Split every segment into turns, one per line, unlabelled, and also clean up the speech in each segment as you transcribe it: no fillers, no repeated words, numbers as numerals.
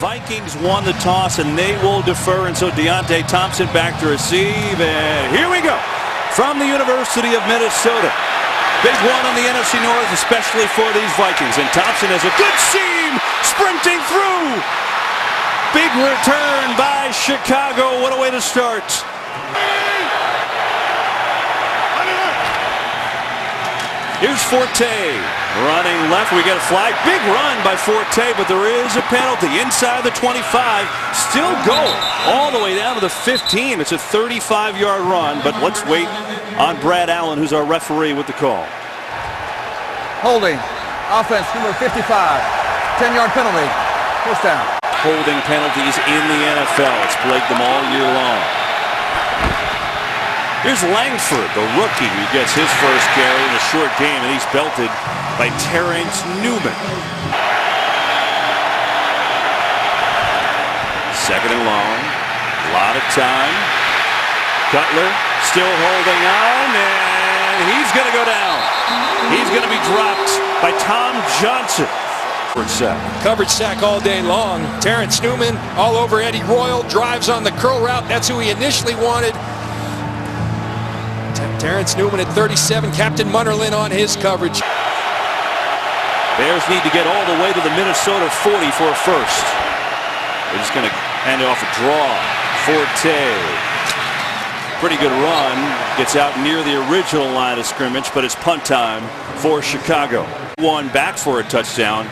Vikings won the toss and they will defer, and so Deontay Thompson back to receive, and here we go from the University of Minnesota. Big one on the NFC North, especially for these Vikings, and Thompson has a good seam sprinting through. Big return by Chicago. What a way to start. Here's Forte running left. We get a flag. Big run by Forte, but there is a penalty inside the 25. Still going all the way down to the 15. It's a 35-yard run, but let's wait on Brad Allen, who's our referee, with the call.
Holding. Offense number 55. 10-yard penalty. First down.
Holding penalties in the NFL. It's plagued them all year long. Here's Langford, the rookie, who gets his first carry in a short game, and he's belted by Terrence Newman. Second and long. A lot of time. Cutler still holding on, and he's going to go down. He's going to be dropped by Tom Johnson.
Coverage sack all day long. Terrence Newman all over Eddie Royal, drives on the curl route. That's who he initially wanted. Terrence Newman at 37, Captain Munnerlyn on his coverage.
Bears need to get all the way to the Minnesota 40 for a first. They're just going to hand it off a draw. Forte. Pretty good run. Gets out near the original line of scrimmage, but it's punt time for Chicago. One back for a touchdown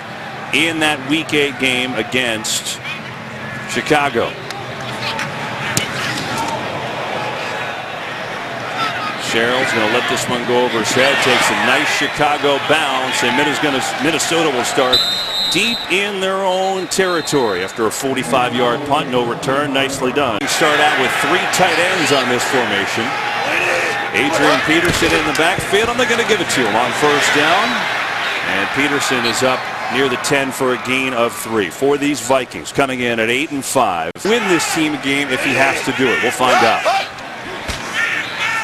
in that Week 8 game against Chicago. Sherrill's going to let this one go over his head. Takes a nice Chicago bounce, and Minnesota will start deep in their own territory after a 45-yard punt. No return. Nicely done. Start out with 3 tight ends on this formation. Adrian Peterson in the backfield, and they're going to give it to him on first down. And Peterson is up near the 10 for a gain of 3. For these Vikings, coming in at 8-5. Win this team a game if he has to do it. We'll find out.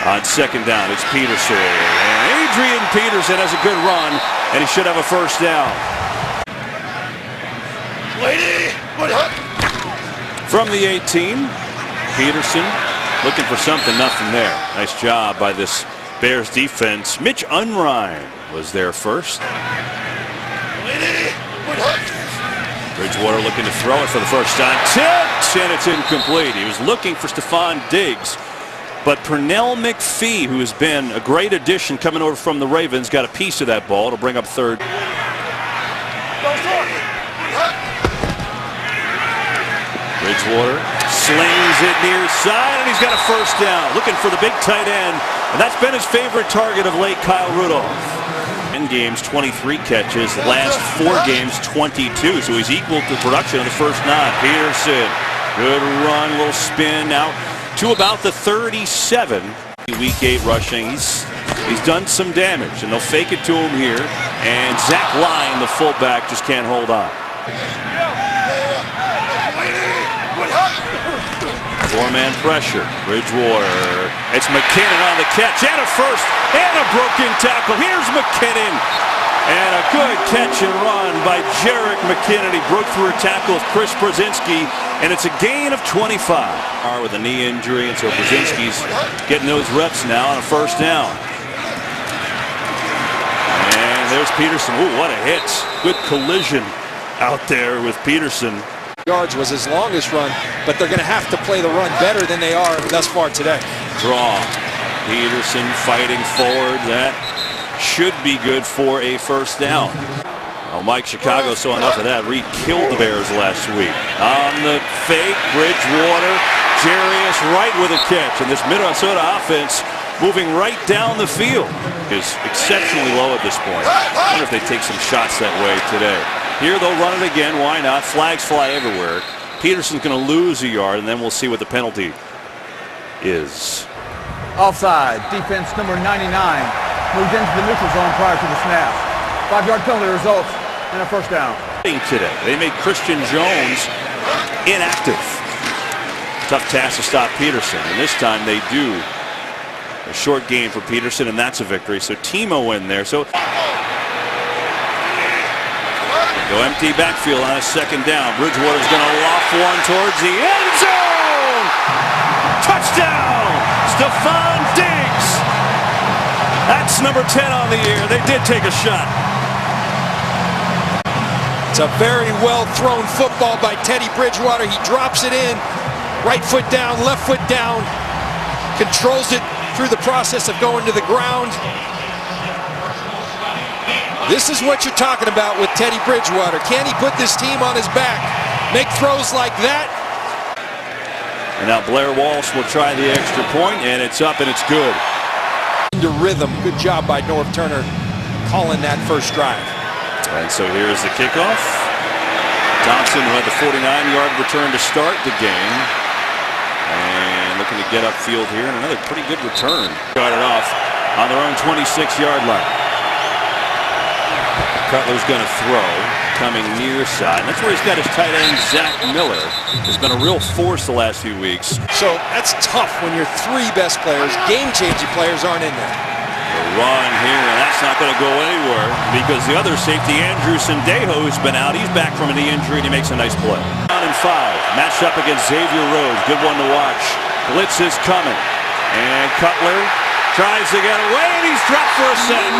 On second down, it's Peterson. And Adrian Peterson has a good run, and he should have a first down. From the 18, Peterson looking for something, nothing there. Nice job by this Bears defense. Mitch Unrein was there first. Bridgewater looking to throw it for the first time. Tipped, and it's incomplete. He was looking for Stephon Diggs, but Pernell McPhee, who has been a great addition coming over from the Ravens, got a piece of that ball to bring up third. Bridgewater slings it near side, and he's got a first down. Looking for the big tight end, and that's been his favorite target of late, Kyle Rudolph. In games, 23 catches. Last 4 games, 22. So he's equal to production of the first 9. Peterson, good run, little spin out to about the 37. Week 8 rushing. He's done some damage, and they'll fake it to him here. And Zach Line, the fullback, just can't hold on. 4-man pressure. Bridgewater. It's McKinnon on the catch, and a first, and a broken tackle. Here's McKinnon, and a good catch and run by Jerick McKinnon. He broke through a tackle of Chris Brzezinski, and it's a gain of 25. With a knee injury, and so Brzezinski's getting those reps now on a first down. And there's Peterson. Ooh, what a hit. Good collision out there with Peterson.
Yards was his longest run, but they're going to have to play the run better than they are thus far today.
Draw. Peterson fighting forward. That should be good for a first down. Oh, Mike, Chicago saw enough of that. Reed killed the Bears last week. On the fake, Bridgewater. Jarius right with a catch. And this Minnesota offense moving right down the field is exceptionally low at this point. I wonder if they take some shots that way today. Here they'll run it again. Why not? Flags fly everywhere. Peterson's going to lose a yard, and then we'll see what the penalty is.
Offside. Defense number 99 moved into the neutral zone prior to the snap. 5-yard penalty results in a first down.
Today, they made Christian Jones inactive. Tough task to stop Peterson, and this time they do. A short gain for Peterson, and that's a victory. So Timo in there. So Go empty backfield on a second down. Bridgewater's going to loft one towards the end zone. Touchdown, Stephon Diggs. That's number 10 on the year. They did take a shot.
It's a very well thrown football by Teddy Bridgewater. He drops it in. Right foot down, left foot down. Controls it through the process of going to the ground. This is what you're talking about with Teddy Bridgewater. Can he put this team on his back? Make throws like that?
And now Blair Walsh will try the extra point, and it's up and it's good.
Into rhythm. Good job by Norv Turner calling that first drive.
And so here's the kickoff. Thompson, who had the 49-yard return to start the game. And looking to get upfield here, and another pretty good return. Started off on their own 26-yard line. Cutler's going to throw, coming near side. And that's where he's got his tight end, Zach Miller. Has been a real force the last few weeks.
So that's tough when your three best players, game-changing players, aren't in there.
The run here, and that's not going to go anywhere because the other safety, Andrew Sendejo, who's been out. He's back from a knee injury, and he makes a nice play. 1 and 5, matched up against Xavier Rhodes. Good one to watch. Blitz is coming, and Cutler tries to get away, and he's dropped for a sack.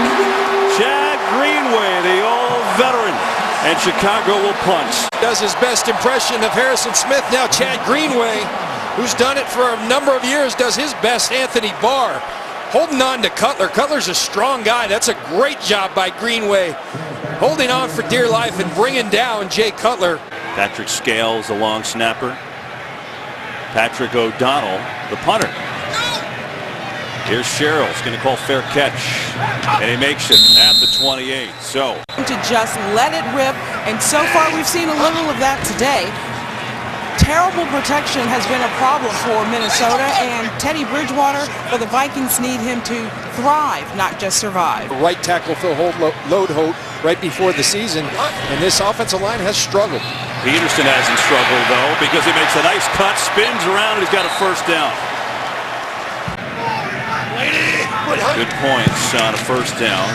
Chad Greenway, the old veteran, and Chicago will punt.
Does his best impression of Harrison Smith. Now Chad Greenway, who's done it for a number of years, does his best Anthony Barr. Holding on to Cutler. Cutler's a strong guy. That's a great job by Greenway. Holding on for dear life and bringing down Jay Cutler.
Patrick Scales, the long snapper. Patrick O'Donnell, the punter. Here's Sherrill's going to call fair catch, and he makes it at the 28. So
to just let it rip, and so far we've seen a little of that today. Terrible protection has been a problem for Minnesota, and Teddy Bridgewater, for the Vikings, need him to thrive, not just survive.
Right tackle Phil Lodeholt right before the season, and this offensive line has struggled.
Peterson hasn't struggled, though, because he makes a nice cut, spins around, and he's got a first down. Good points on a first down.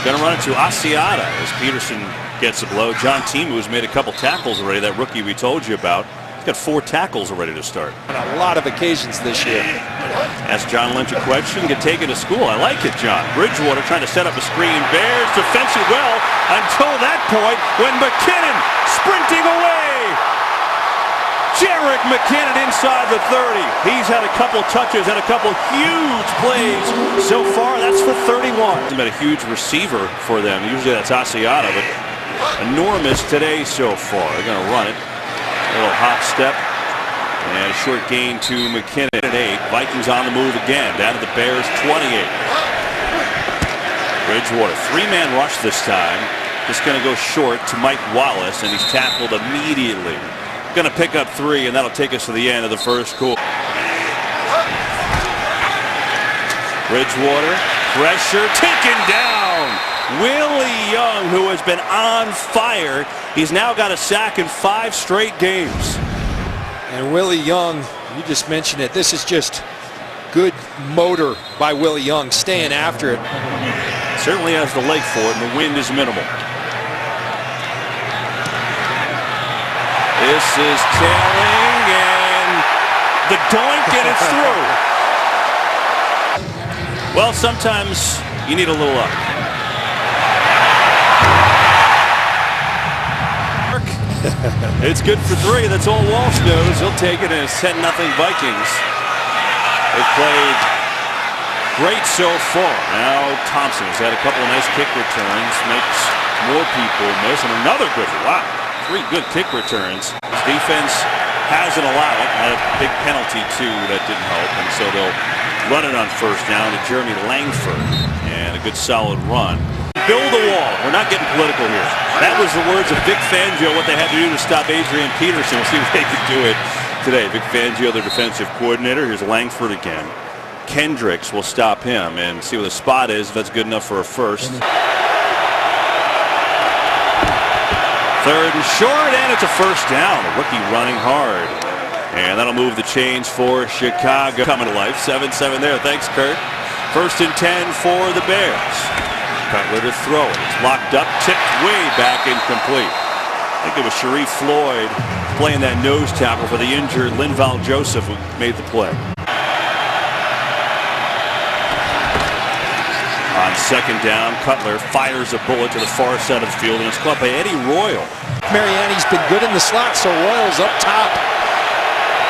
Going to run it to Asiata as Peterson gets a blow. John Timu has made a couple tackles already, that rookie we told you about. He's got 4 tackles already to start.
On a lot of occasions this year.
Ask John Lynch a question, get taken to school. I like it, John. Bridgewater trying to set up a screen. Bears defensive well until that point when McKinnon sprinting away. Jerick McKinnon inside the 30. He's had a couple touches and a couple huge plays so far. That's for 31. He's been a huge receiver for them. Usually that's Asiata, but enormous today so far. They're going to run it. A little hop step and a short gain to McKinnon at 8. Vikings on the move again, down to the Bears 28. Bridgewater, 3-man rush this time. Just going to go short to Mike Wallace, and he's tackled immediately. Going to pick up 3, and that'll take us to the end of the first quarter. Bridgewater, pressure, taken down. Willie Young, who has been on fire. He's now got a sack in 5 straight games.
And Willie Young, you just mentioned it. This is just good motor by Willie Young, staying after it.
Certainly has the leg for it, and the wind is minimal. This is tailing, and the doink, and it's through. Well, sometimes you need a little luck. It's good for 3. That's all Walsh knows. He'll take it, and it's 10-0 Vikings. They've played great so far. Now Thompson has had a couple of nice kick returns, makes more people miss, and another good one. Wow, 3 good kick returns. His defense hasn't allowed it. Had a big penalty too that didn't help, and so they'll run it on first down to Jeremy Langford, and a good solid run. Build a wall. We're not getting political here. That was the words of Vic Fangio, what they had to do to stop Adrian Peterson. We'll see if they can do it today. Vic Fangio, their defensive coordinator. Here's Langford again. Kendricks will stop him and see what the spot is, if that's good enough for a first. 3rd and short, and it's a first down. A rookie running hard. And that'll move the chains for Chicago. Coming to life. 7-7 there. Thanks, Kurt. 1st and 10 for the Bears. Cutler to throw it. It's locked up, tipped way back, incomplete. I think it was Sharif Floyd playing that nose tackle for the injured Linval Joseph who made the play. On second down, Cutler fires a bullet to the far side of the field, and it's caught by Eddie Royal.
Mariani's been good in the slot, so Royal's up top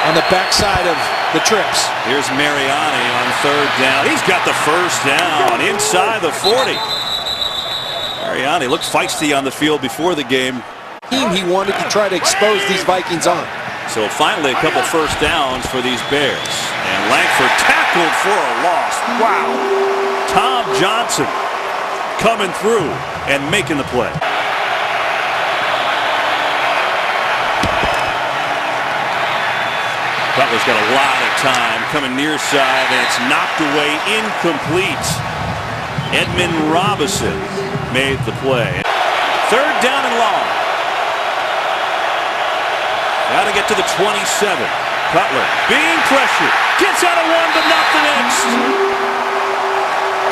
on the backside of the trips.
Here's Mariani on third down. He's got the first down inside the 40. Mariani looked feisty on the field before the game.
He wanted to try to expose these Vikings on.
So finally a couple first downs for these Bears. And Langford tackled for a loss. Wow. Tom Johnson coming through and making the play. Cutler's got a lot of time coming near side, and it's knocked away, incomplete. Edmund Robinson made the play. Third down and long. Got to get to the 27. Cutler being pressured. Gets out of one, but not the next.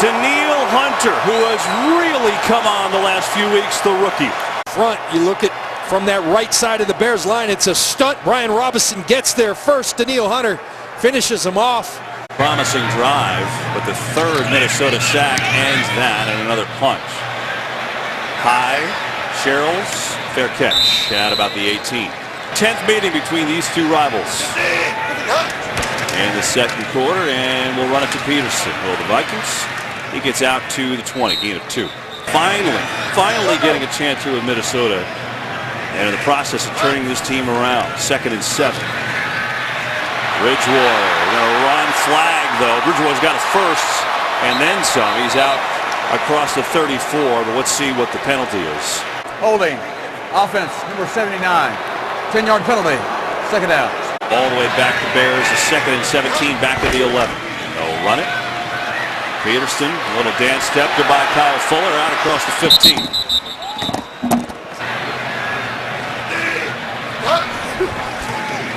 Daniil Hunter, who has really come on the last few weeks, the rookie.
Front, you look at from that right side of the Bears line, it's a stunt. Brian Robinson gets there first. Daniil Hunter finishes him off.
Promising drive, but the third Minnesota sack ends that, and another punch. High, Sherrills, fair catch at about the 18. 10th meeting between these two rivals in the second quarter, and we'll run it to Peterson. Well, the Vikings, he gets out to the 20, gain of 2. Finally getting a chance here with Minnesota, and in the process of turning this team around. 2nd and 7. Bridgewater going to run flag, though. Bridgewater's got a first and then some. He's out across the 34, but let's see what the penalty is.
Holding. Offense, number 79. 10-yard penalty. Second down.
All the way back to Bears. The 2nd and 17 back to the 11. They'll run it. Peterson, a little dance step. Goodbye, Kyle Fuller, out across the 15.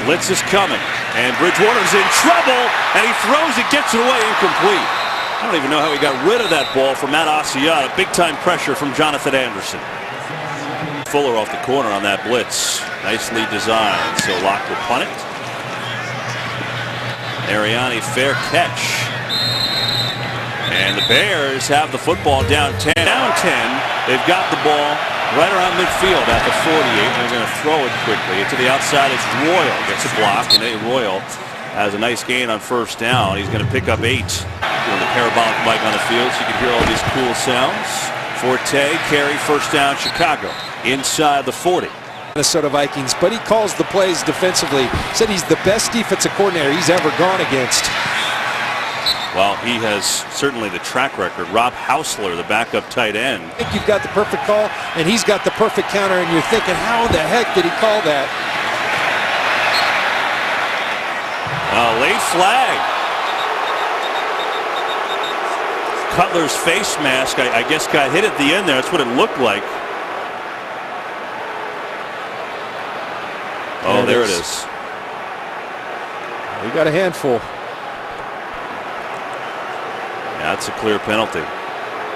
Blitz is coming, and Bridgewater's in trouble, and he throws it, gets it away, incomplete. I don't even know how he got rid of that ball from Matt Asiata. Big-time pressure from Jonathan Anderson. Fuller off the corner on that blitz. Nicely designed, so Locke will punt it. Ariani, fair catch. And the Bears have the football down 10. Down 10, they've got the ball right around midfield at the 48. They're going to throw it quickly. To the outside, it's Royal. Gets a block, and Royal has a nice gain on first down. He's going to pick up 8. Doing the parabolic mic on the field so you can hear all these cool sounds. Forte, carry, first down, Chicago. Inside the 40.
Minnesota Vikings, but he calls the plays defensively. Said he's the best defensive coordinator he's ever gone against.
Well, he has certainly the track record. Rob Hausler, the backup tight end.
I think you've got the perfect call, and he's got the perfect counter, and you're thinking, how the heck did he call that?
Late flag. Cutler's face mask, I guess, got hit at the end there. That's what it looked like. Oh, there it is.
We got a handful.
Yeah, that's a clear penalty.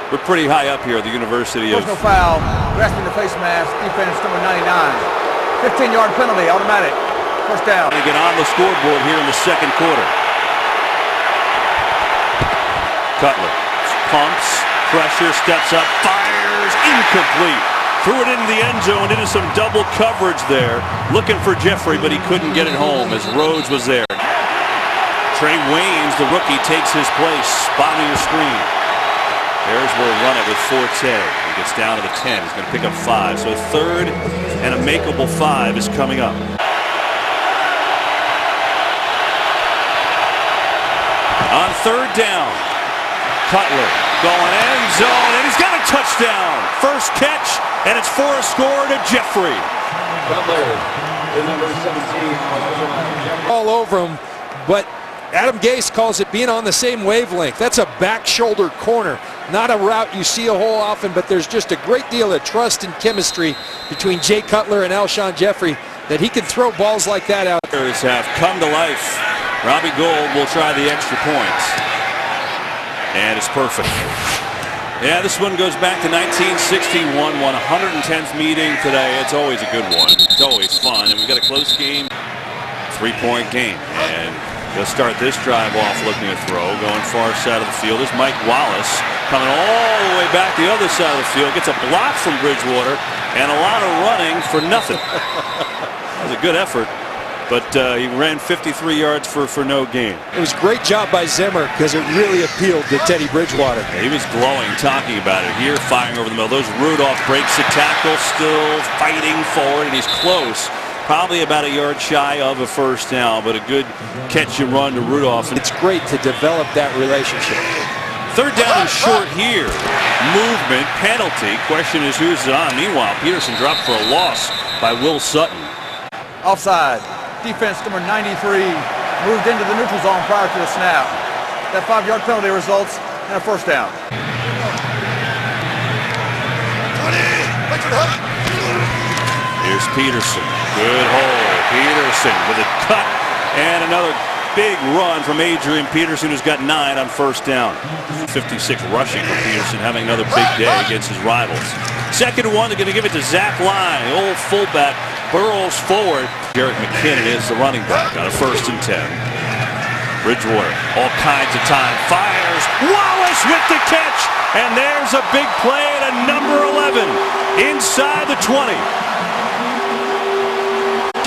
We're pretty high up here at the University of...
Personal foul, grasping the face mask, defense number 99. 15-yard penalty, automatic. First down.
To get on the scoreboard here in the second quarter. Cutler pumps, pressure, steps up, fires, incomplete. Threw it into the end zone, into some double coverage there. Looking for Jeffrey, but he couldn't get it home as Rhodes was there. Trey Waynes, the rookie, takes his place. Bottom of your screen. Bears will run it with Forte. He gets down to the 10. He's going to pick up 5. So 3rd and a makeable 5 is coming up. On 3rd down, Cutler going end zone, and he's got a touchdown. First catch, and it's for a score to Jeffrey.
Cutler, the number 17.
All over him, but Adam Gase calls it being on the same wavelength. That's a back shoulder corner, not a route you see a whole often, but there's just a great deal of trust and chemistry between Jay Cutler and Alshon Jeffrey that he can throw balls like that out.
Bears have come to life. Robbie Gould will try the extra point. And it's perfect. Yeah, this one goes back to 1961, 110th meeting today. It's always a good one. It's always fun, and we've got a close game, 3-point game. And they'll start this drive off looking to throw, going far side of the field. Is Mike Wallace coming all the way back the other side of the field. Gets a block from Bridgewater and a lot of running for nothing. That was a good effort. But he ran 53 yards for no gain.
It was a great job by Zimmer because it really appealed to Teddy Bridgewater.
Yeah, he was glowing talking about it. Here, firing over the middle. Those Rudolph breaks the tackle, still fighting forward, and he's close. Probably about a yard shy of a first down, but a good catch and run to Rudolph.
It's great to develop that relationship.
Third down and short here. Movement, penalty. Question is who's on. Meanwhile, Peterson dropped for a loss by Will Sutton.
Offside. Defense number 93 moved into the neutral zone prior to the snap. That 5-yard penalty results in a first down.
Here's Peterson. Good hole. Peterson with a cut and another big run from Adrian Peterson, who's got 9 on first down. 56 rushing for Peterson, having another big day against his rivals. Second one, they're going to give it to Zach Line, the old fullback, burrows forward. Jarrett McKinnon is the running back on a 1st and 10. Bridgewater, all kinds of time, fires. Wallace with the catch, and there's a big play to number 11 inside the 20.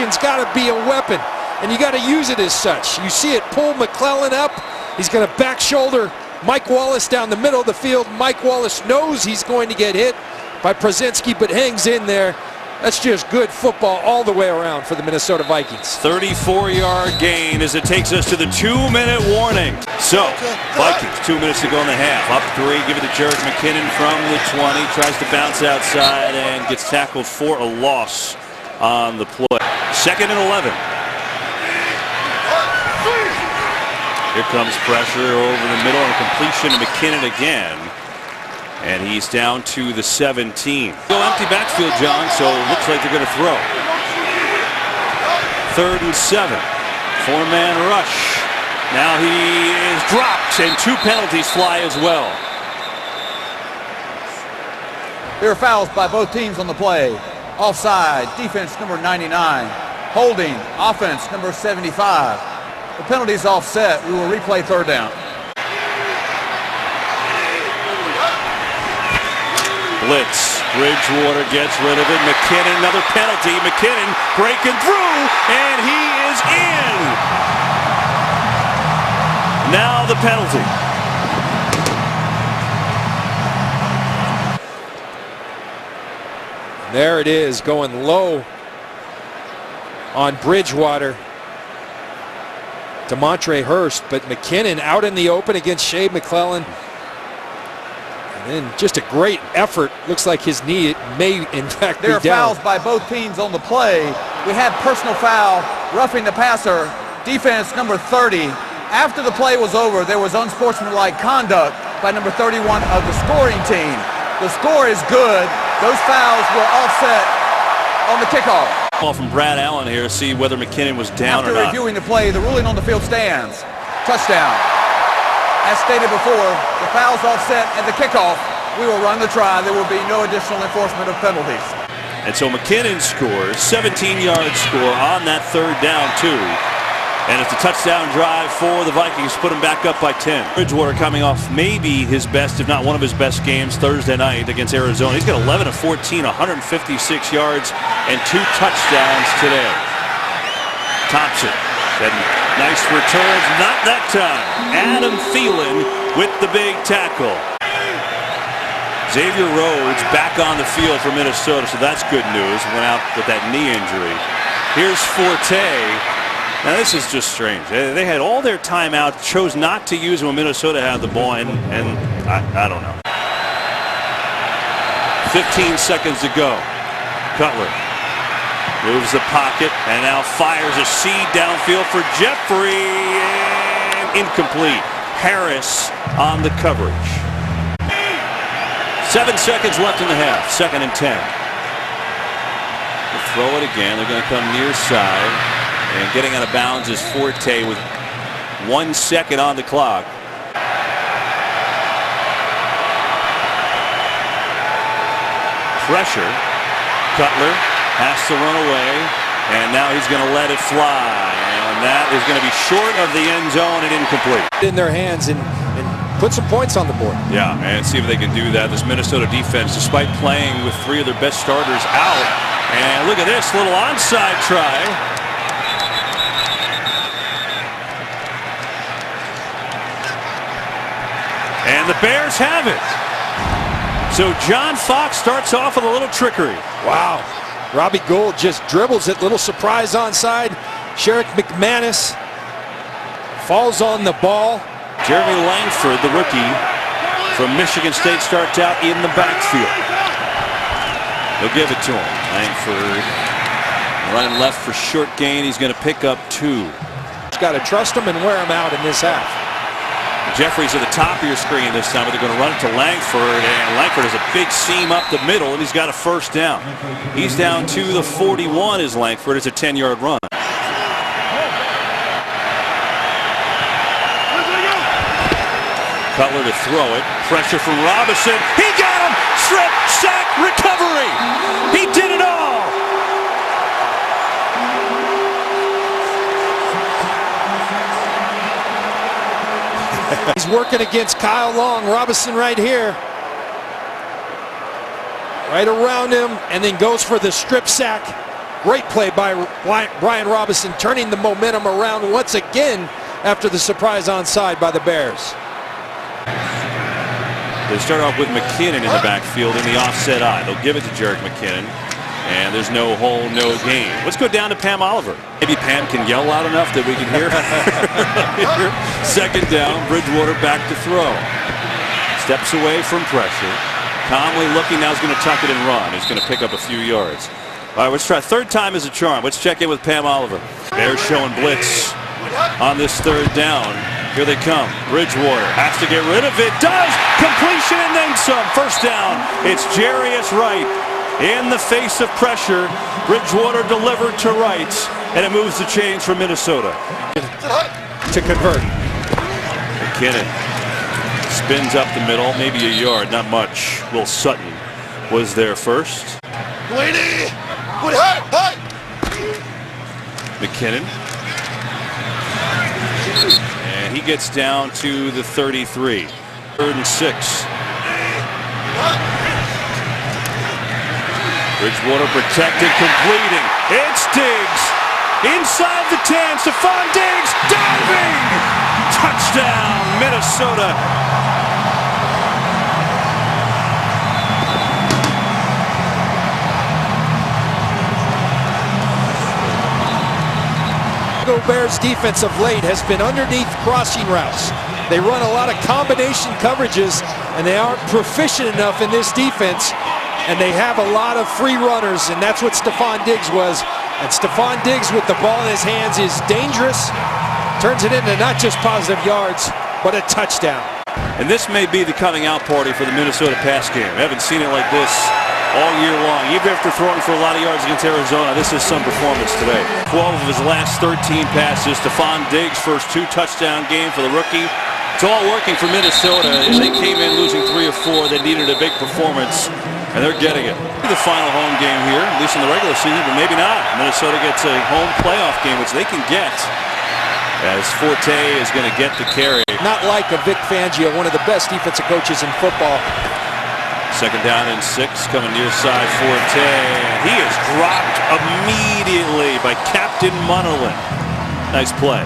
It's got to be a weapon, and you got to use it as such. You see it pull McClellan up. He's going to back shoulder Mike Wallace down the middle of the field. Mike Wallace knows he's going to get hit by Przenski, but hangs in there. That's just good football all the way around for the Minnesota Vikings.
34-yard gain as it takes us to the 2-minute warning. So, Vikings, 2 minutes to go in the half. Up 3, give it to Jarrett McKinnon from the 20. Tries to bounce outside and gets tackled for a loss on the play. 2nd and 11. Here comes pressure over the middle and completion to McKinnon again. And he's down to the 17. Go empty backfield, John, so it looks like they're going to throw. 3rd and 7. 4-man rush. Now he is dropped, and 2 penalties fly as well.
There are fouls by both teams on the play. Offside, defense number 99. Holding, offense number 75. The penalty's offset. We will replay 3rd down.
Blitz. Bridgewater gets rid of it. McKinnon, another penalty. McKinnon breaking through, and he is in. Now the penalty.
There it is, going low on Bridgewater. DeMontre Hurst, but McKinnon out in the open against Shea McClellan. And then just a great effort. Looks like his knee may in fact be down.
There are fouls by both teams on the play. We had personal foul, roughing the passer, defense number 30. After the play was over, there was unsportsmanlike conduct by number 31 of the scoring team. The score is good. Those fouls were offset on the kickoff.
Ball from Brad Allen here, see whether McKinnon was down or not.
After reviewing the play, the ruling on the field stands. Touchdown. As stated before, the foul's offset at the kickoff. We will run the try. There will be no additional enforcement of penalties.
And so McKinnon scores, 17-yard score on that 3rd down too. And it's a touchdown drive for the Vikings, put him back up by 10. Bridgewater coming off maybe his best, if not one of his best games Thursday night against Arizona. He's got 11 of 14, 156 yards, and 2 touchdowns today. Thompson, getting nice returns, not that time. Adam Thielen with the big tackle. Xavier Rhodes back on the field for Minnesota, so that's good news. Went out with that knee injury. Here's Forte. Now this is just strange. They had all their timeouts, chose not to use them when Minnesota had the ball, and I don't know. 15 seconds to go. Cutler moves the pocket and now fires a seed downfield for Jeffrey, and incomplete. Harris on the coverage. 7 seconds left in the half. 2nd and 10. They'll throw it again. They're going to come near side. And getting out of bounds is Forte with 1 second on the clock. Pressure. Cutler has to run away, and now he's going to let it fly. And that is going to be short of the end zone and incomplete.
In their hands and put some points on the board.
Yeah, and see if they can do that. This Minnesota defense, despite playing with 3 of their best starters out. And look at this little onside try. And the Bears have it. So John Fox starts off with a little trickery.
Wow. Robbie Gould just dribbles it. Little surprise onside. Sherrick McManus falls on the ball.
Jeremy Langford, the rookie from Michigan State, starts out in the backfield. They'll give it to him. Langford running left for short gain. He's going to pick up 2.
Just got to trust him and wear him out in this half.
Jeffries at the top of your screen this time, but they're going to run it to Langford, and Langford has a big seam up the middle, and he's got a first down. He's down to the 41 is Langford. It's a 10-yard run. Cutler to throw it. Pressure from Robinson. He got him! Strip, sack, recovery! He did it all!
He's working against Kyle Long. Robinson right here. Right around him, and then goes for the strip sack. Great play by Brian Robinson, turning the momentum around once again after the surprise onside by the Bears.
They start off with McKinnon in the backfield in the offset eye. They'll give it to Jerick McKinnon, and there's no hole, no gain. Let's go down to Pam Oliver. Maybe Pam can yell loud enough that we can hear. Second down, Bridgewater back to throw. Steps away from pressure. Calmly looking, now he's going to tuck it and run. He's going to pick up a few yards. All right, let's try. Third time is a charm. Let's check in with Pam Oliver. Bears showing blitz on this third down. Here they come. Bridgewater has to get rid of it. Does! Completion and then some. First down. It's Jarius Wright in the face of pressure. Bridgewater delivered to Wright, and it moves the chains for Minnesota.
To convert.
McKinnon spins up the middle, maybe a yard, not much. Will Sutton was there first. McKinnon. And he gets down to the 33. 3rd and 6. Bridgewater protected, completing. It's Diggs. Inside the 10. Stephon Diggs diving. Touchdown, Minnesota.
Bears defense of late has been underneath crossing routes. They run a lot of combination coverages, and they aren't proficient enough in this defense, and they have a lot of free runners, and that's what Stephon Diggs was. And Stephon Diggs with the ball in his hands is dangerous, turns it into not just positive yards, but a touchdown.
And this may be the coming out party for the Minnesota pass game. I haven't seen it like this all year long. Even after throwing for a lot of yards against Arizona, this is some performance today. 12 of his last 13 passes. Stephon Diggs' first 2 touchdown game for the rookie. It's all working for Minnesota. They came in losing 3 of 4. They needed a big performance, and they're getting it. The final home game here, at least in the regular season, but maybe not. Minnesota gets a home playoff game, which they can get, as Forte is going to get the carry.
Not like a Vic Fangio, one of the best defensive coaches in football.
Second down and 6, coming near side Forte. He is dropped immediately by Captain Munnerlyn. Nice play.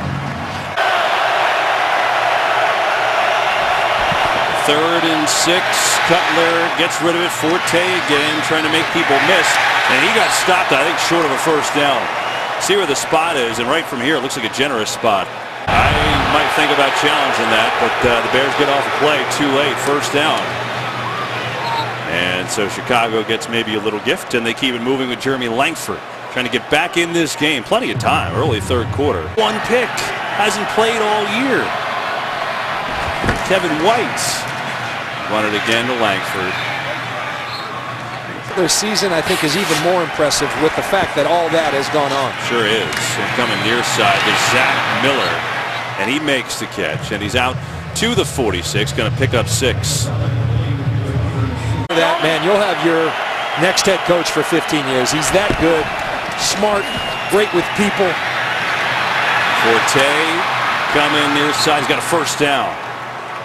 3rd and 6. Cutler gets rid of it. Forte again, trying to make people miss. And he got stopped, I think, short of a first down. See where the spot is, and right from here, it looks like a generous spot. I might think about challenging that, but the Bears get off a play too late. First down. And so Chicago gets maybe a little gift, and they keep it moving with Jeremy Langford, trying to get back in this game. Plenty of time, early 3rd quarter. 1 pick, hasn't played all year. Kevin White won it again to Langford.
Their season, I think, is even more impressive with the fact that all that has gone on.
Sure is. And coming near side to Zach Miller, and he makes the catch, and he's out to the 46, going to pick up 6.
That man, you'll have your next head coach for 15 years. He's that good, smart, great with people.
Forte coming near side. He's got a first down.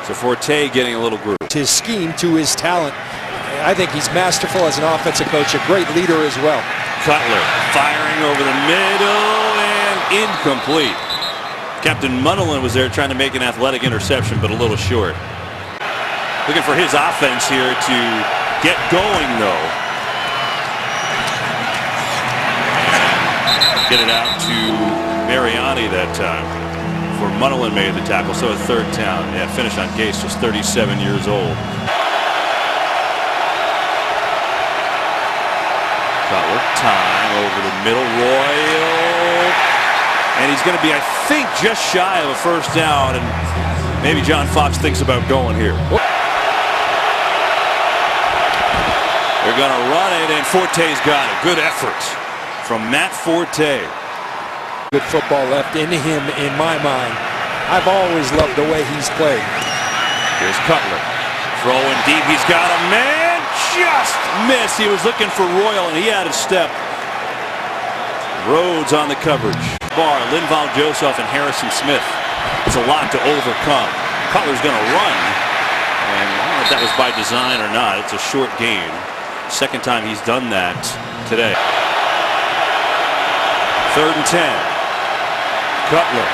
So Forte getting a little groove.
His scheme to his talent. I think he's masterful as an offensive coach, a great leader as well.
Cutler firing over the middle and incomplete. Captain Munderland was there trying to make an athletic interception, but a little short. Looking for his offense here to get going, though. Get it out to Mariani that time. For Munderland made the tackle, so a third down. Yeah, finish on Gase, just 37 years old. Cutler, time over the middle. Royal. And he's going to be, I think, just shy of a first down. And maybe John Fox thinks about going here. They're going to run it, and Forte's got it. Good effort from Matt Forte.
Good football left in him, in my mind. I've always loved the way he's played.
Here's Cutler. Throwing deep. He's got a man. Just missed. He was looking for Royal, and he had a step. Rhodes on the coverage. Barr, Linval Joseph, and Harrison Smith. It's a lot to overcome. Cutler's going to run. And I don't know if that was by design or not. It's a short gain. Second time he's done that today. 3rd and 10. Cutler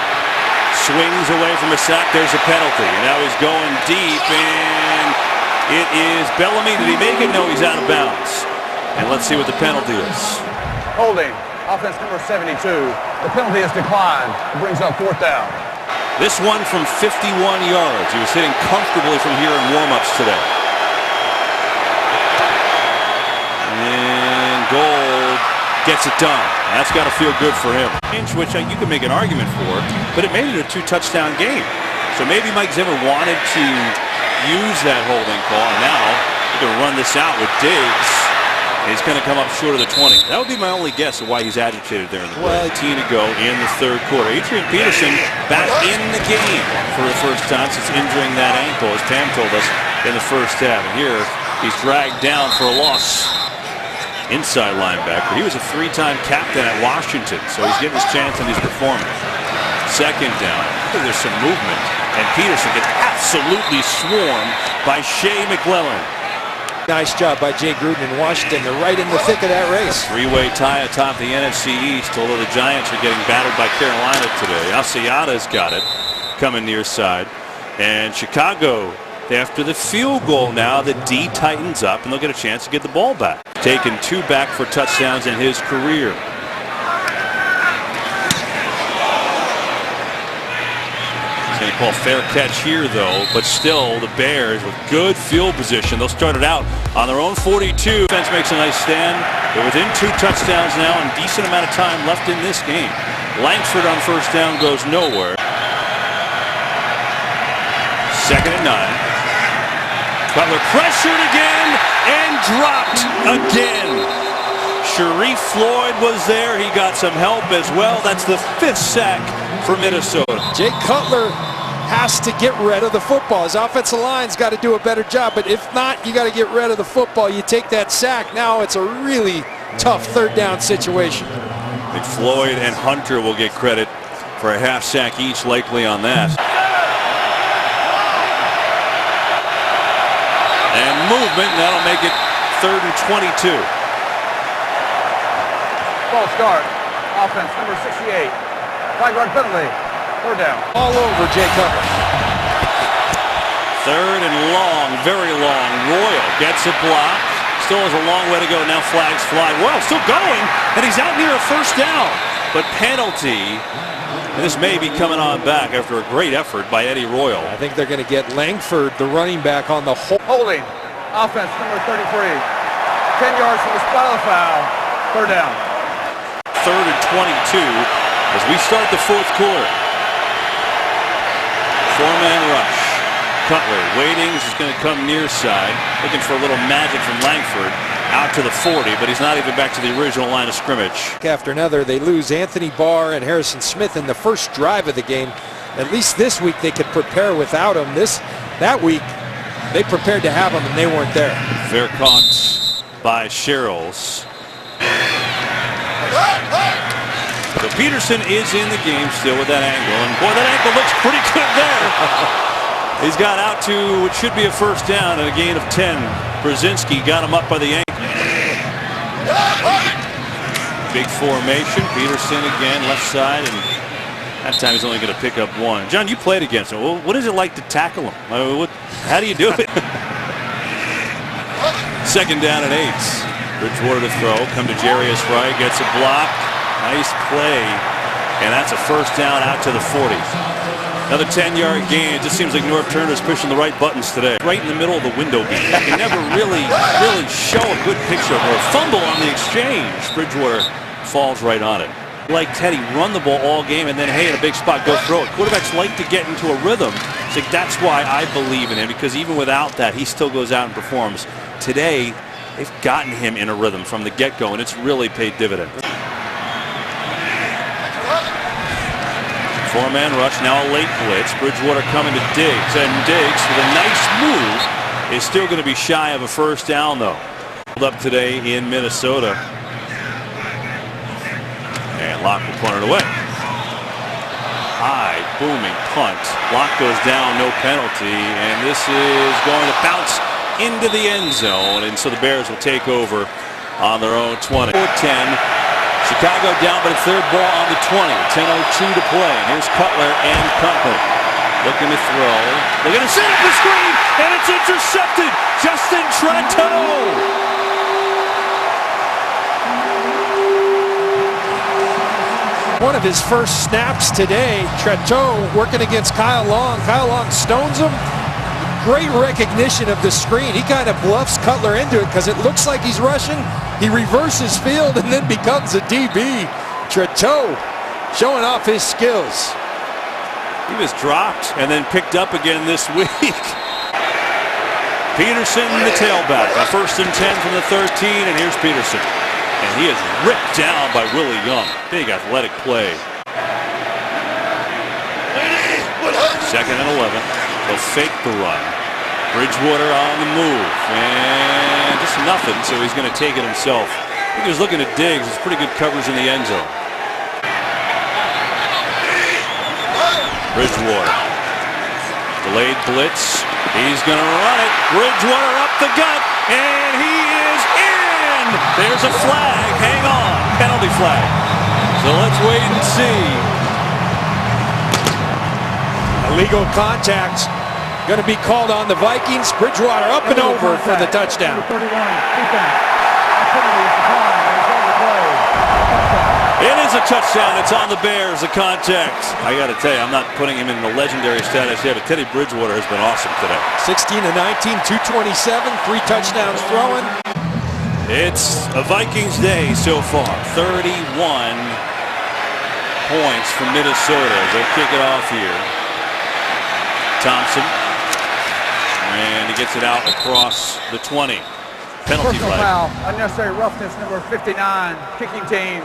swings away from a sack. There's a penalty. And now he's going deep. And it is Bellamy. Did he make it? No, he's out of bounds. And let's see what the penalty is.
Holding. Offense number 72. The penalty is declined. It brings up 4th down.
This one from 51 yards. He was hitting comfortably from here in warm-ups today. And Gold gets it done. That's got to feel good for him. Which you can make an argument for, but it made it a 2-touchdown game. So maybe Mike Zimmer wanted to use that holding call. And now he's going to run this out with Diggs. He's going to come up short of the 20. That would be my only guess of why he's agitated there in the play. 18 to go in the 3rd quarter. Adrian Peterson back in the game for the first time since injuring that ankle, as Pam told us in the first half. And here he's dragged down for a loss. Inside linebacker. He was a 3-time captain at Washington, so he's getting his chance and he's performing. 2nd down. There's some movement, and Peterson gets absolutely swarmed by Shea McClellan.
Nice job by Jay Gruden in Washington. They're right in the thick of that race.
3-way tie atop the NFC East, although the Giants are getting battled by Carolina today. Asiata's got it, coming near side. And Chicago, after the field goal now, the D tightens up, and they'll get a chance to get the ball back. Taken 2 back for touchdowns in his career. He's going to call fair catch here, though, but still the Bears with good field position. They'll start it out on their own 42. Defense makes a nice stand. They're within 2 touchdowns now and decent amount of time left in this game. Langford on first down goes nowhere. 2nd and 9. Cutler pressured again and dropped again. Sharif Floyd was there. He got some help as well. That's the 5th sack for Minnesota.
Jay Cutler has to get rid of the football. His offensive line's got to do a better job, but if not, you got to get rid of the football. You take that sack, now it's a really tough 3rd down situation.
I think Floyd and Hunter will get credit for a half sack each, likely on that. And movement, that'll make it 3rd and 22.
False start. Offense number 68. 5-yard penalty. 3rd down.
All over Jay Cutler.
3rd and long, very long. Royal gets a block. Still has a long way to go. Now flags fly. Well, still going, and he's out near a first down. But penalty. And this may be coming on back after a great effort by Eddie Royal.
I think they're going to get Langford, the running back, on the
holding. Offense number 33. 10 yards from the spot of the foul. 3rd down.
3rd and 22 as we start the 4th quarter. 4-man rush. Cutler waiting. He's going to come near side. Looking for a little magic from Langford. Out to the 40, but he's not even back to the original line of scrimmage.
After another, they lose Anthony Barr and Harrison Smith in the first drive of the game. At least this week they could prepare without him. That week they prepared to have him and they weren't there.
Vercox by Sherrills. So Peterson is in the game still with that angle, and boy, that ankle looks pretty good there. He's got out to what should be a first down and a gain of 10. Brzezinski got him up by the ankle. Big formation. Peterson again, left side, and that time he's only going to pick up one. John, you played against him. Well, what is it like to tackle him? How do you do it? Second down and 8. Bridgewater to throw. Come to Jarius Wright. Gets a block. Nice play. And that's a first down out to the 40. Another 10-yard gain. It just seems like Norv Turner's pushing the right buttons today. Right in the middle of the window beam. You can never really show a good picture of a fumble on the exchange. Bridgewater falls right on it. Like Teddy, run the ball all game, and then, hey, in a big spot, go throw it. Quarterbacks like to get into a rhythm. So that's why I believe in him, because even without that, he still goes out and performs. Today, they've gotten him in a rhythm from the get-go, and it's really paid dividends. Four-man rush, now a late blitz. Bridgewater coming to Diggs, and Diggs with a nice move is still going to be shy of a first down, though. Up today in Minnesota. And Locke will punt it away. High, booming punt. Locke goes down, no penalty, and this is going to bounce into the end zone, and so the Bears will take over on their own 20. 4-10. Chicago down by the third ball on the 20. 10:02 to play. And here's Cutler and company. Looking to throw. They're going to set up the screen, and it's intercepted. Justin Tretteau.
One of his first snaps today, Tretteau working against Kyle Long. Kyle Long stones him. Great recognition of the screen. He kind of bluffs Cutler into it because it looks like he's rushing. He reverses field and then becomes a DB. Tretteau showing off his skills.
He was dropped and then picked up again this week. Peterson, the tailback. A 1st and 10 from the 13, and here's Peterson. And he is ripped down by Willie Young. Big athletic play. 2nd and 11. They'll fake the run. Bridgewater on the move. And just nothing, so he's going to take it himself. I think he was looking at Diggs. It's pretty good coverage in the end zone. Bridgewater. Delayed blitz. He's going to run it. Bridgewater up the gut. And he is in. There's a flag. Hang on. Penalty flag. So let's wait and see.
Illegal contact going to be called on the Vikings. Bridgewater up and over for the touchdown.
It is a touchdown. It's on the Bears, the contact. I got to tell you, I'm not putting him in the legendary status yet, but Teddy Bridgewater has been awesome today.
16-19, 227, 3 touchdowns throwing.
It's a Vikings day so far. 31 points from Minnesota as they kick it off here. Thompson, and he gets it out across the 20. Penalty
Personal
flag.
foul, unnecessary roughness, number 59, kicking team,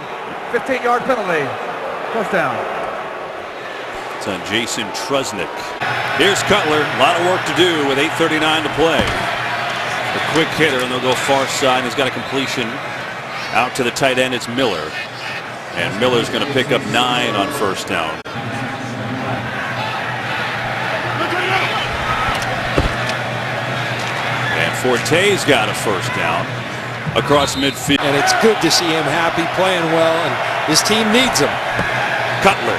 15-yard penalty, first down.
It's on Jason Trusnick. Here's Cutler, a lot of work to do with 8:39 to play. A quick hitter, and they'll go far side. He's got a completion out to the tight end. It's Miller, and Miller's going to pick up 9 on first down. Forte's got a first down across midfield.
And it's good to see him happy, playing well, and his team needs him.
Cutler.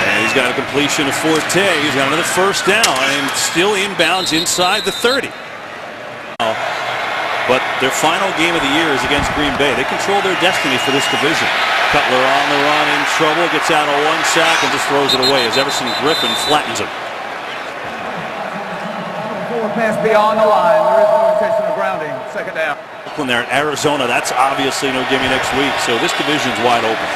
And he's got a completion of Forte. He's got another first down and still inbounds inside the 30. But their final game of the year is against Green Bay. They control their destiny for this division. Cutler on the run, in trouble, gets out of 1 sack and just throws it away as Everson Griffin flattens him.
Pass beyond the line. There is no intention of grounding. Second down.
When they're in Arizona, that's obviously no gimme next week. So this division's wide open.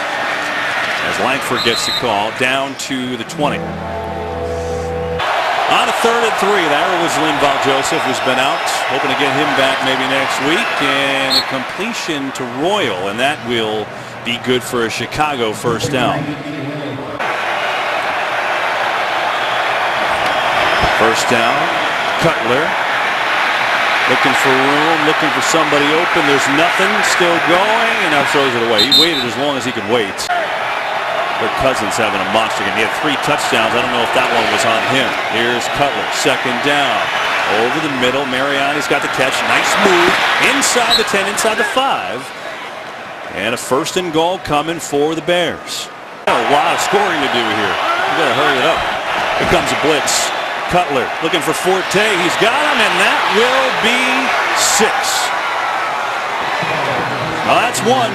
As Langford gets the call down to the 20. On a 3rd and 3, that was Linval Joseph, who's been out. Hoping to get him back maybe next week. And a completion to Royal, and that will be good for a Chicago first down. First down. Cutler Looking for room, looking for somebody open. There's nothing, still going, and now throws it away. He waited as long as he could wait. Kirk Cousins having a monster game. He had 3 touchdowns. I don't know if that one was on him. Here's Cutler, second down. Over the middle, Mariani's got the catch. Nice move, inside the 10, inside the 5. And a 1st and goal coming for the Bears. A lot of scoring to do here. You gotta hurry it up. Here comes a blitz. Cutler looking for Forte. He's got him, and that will be 6. Well, that's 1.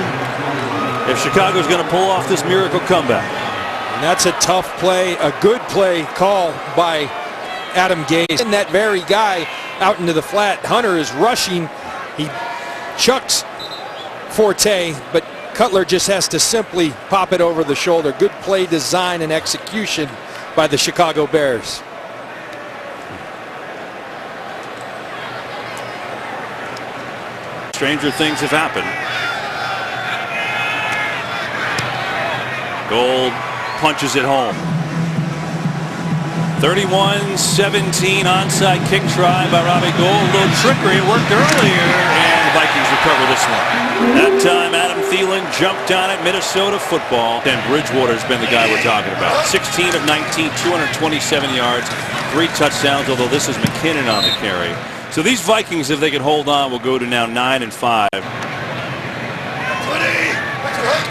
If Chicago's going to pull off this miracle comeback.
And that's a tough play, a good play call by Adam Gase. And that very guy out into the flat. Hunter is rushing. He chucks Forte, but Cutler just has to simply pop it over the shoulder. Good play design and execution by the Chicago Bears.
Stranger things have happened. Gold punches it home. 31-17 onside kick try by Robbie Gould. A little trickery. It worked earlier, and the Vikings recover this one. That time, Adam Thielen jumped on it. Minnesota football. And Bridgewater's been the guy we're talking about. 16 of 19, 227 yards, 3 touchdowns, although this is McKinnon on the carry. So these Vikings, if they can hold on, will go to now 9-5.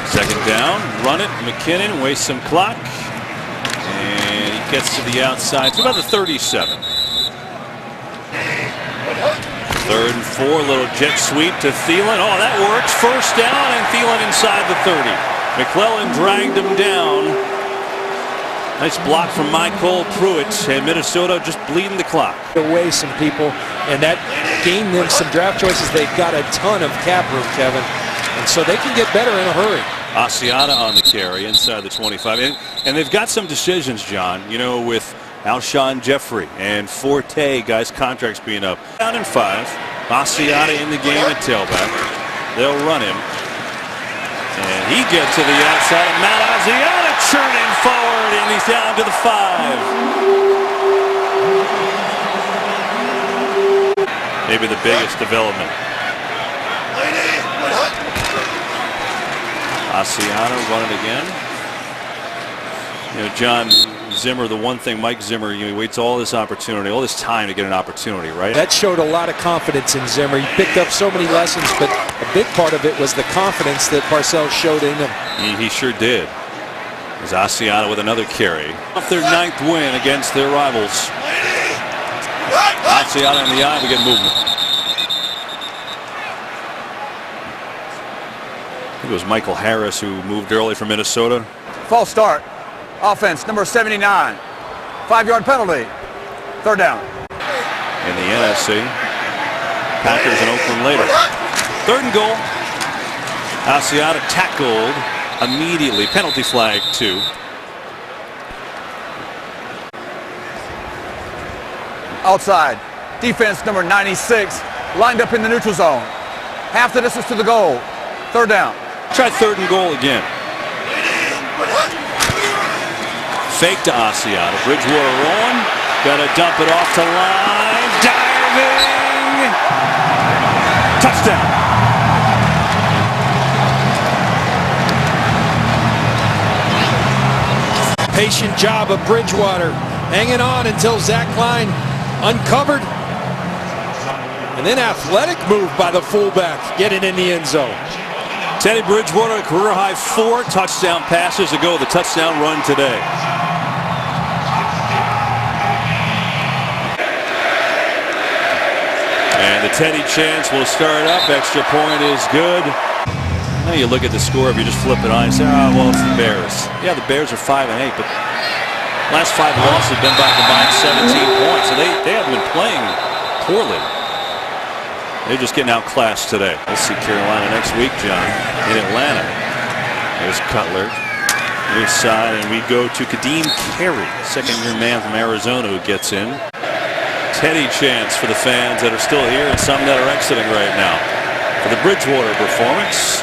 Second down, run it. McKinnon wastes some clock, and he gets to the outside to about the 37. 3rd and 4, little jet sweep to Thielen. Oh, that works. 1st down, and Thielen inside the 30. McClellan dragged him down. Nice block from Michael Pruitt, and Minnesota just bleeding the clock.
Away some people, and that gained them some draft choices. They've got a ton of cap room, Kevin, and so they can get better in a hurry.
Asiata on the carry inside the 25, and they've got some decisions, John, you know, with Alshon Jeffrey and Forte, guys' contracts being up. Down in 5, Asiata in the game at tailback. They'll run him, and he gets to the outside, and Matt Asiata churning forward, and he's down to the 5. Maybe the biggest development. Asiata running again. You know, John Zimmer, the one thing, Mike Zimmer, he waits all this opportunity, all this time to get an opportunity, right?
That showed a lot of confidence in Zimmer. He picked up so many lessons, but a big part of it was the confidence that Parcells showed in him.
He sure did. There's Asiata with another carry. Off their 9th win against their rivals. Asiata in the eye, we get movement. I think it was Michael Harris who moved early from Minnesota.
False start. Offense, number 79. 5-yard penalty. 3rd down.
In the NFC. Packers in Oakland later. 3rd and goal. Asiata tackled immediately. Penalty flag 2.
Outside. Defense, number 96. Lined up in the neutral zone. Half the distance to the goal. 3rd down.
Try 3rd and goal again. Fake to Asiata. Bridgewater rolling. Got to dump it off to line. Diving. Touchdown.
Patient job of Bridgewater, hanging on until Zach Klein uncovered. And then athletic move by the fullback, getting in the end zone.
Teddy Bridgewater, career high 4 touchdown passes to go the touchdown run today. And the Teddy chance will start up. Extra point is good. Now you look at the score, if you just flip it on and say, oh, well, it's the Bears. Yeah, the Bears are 5-8, but last 5 losses have been by combined 17 points. So they haven't been playing poorly. They're just getting outclassed today. We'll see Carolina next week, John, in Atlanta. There's Cutler. Near side, and we go to Kadeem Carey, second-year man from Arizona who gets in. Teddy chance for the fans that are still here and some that are exiting right now. For the Bridgewater performance.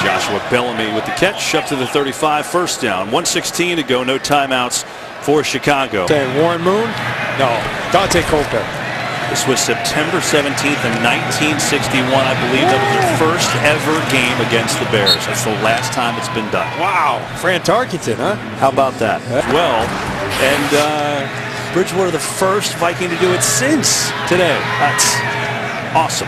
Joshua Bellamy with the catch up to the 35, 1st down. 1:16 to go, no timeouts for Chicago.
Warren Moon? No, Dante Culpepper.
This was September 17th of 1961. I believe that was their first ever game against the Bears. That's the last time it's been done.
Wow. Fran Tarkenton, huh?
How about that? Well, and Bridgewater, the first Viking to do it since today. That's awesome.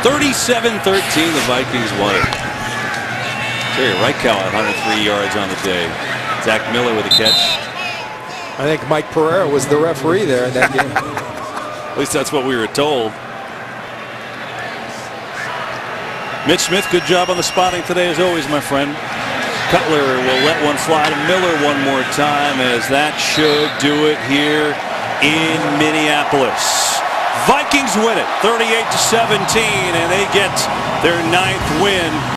37-13, the Vikings won it. Terry Reichow at 103 yards on the day. Zach Miller with a catch.
I think Mike Pereira was the referee there in that game.
At least that's what we were told. Mitch Smith, good job on the spotting today as always, my friend. Cutler will let one fly to Miller one more time, as that should do it here in Minneapolis. Vikings win it 38-17, and they get their 9th win.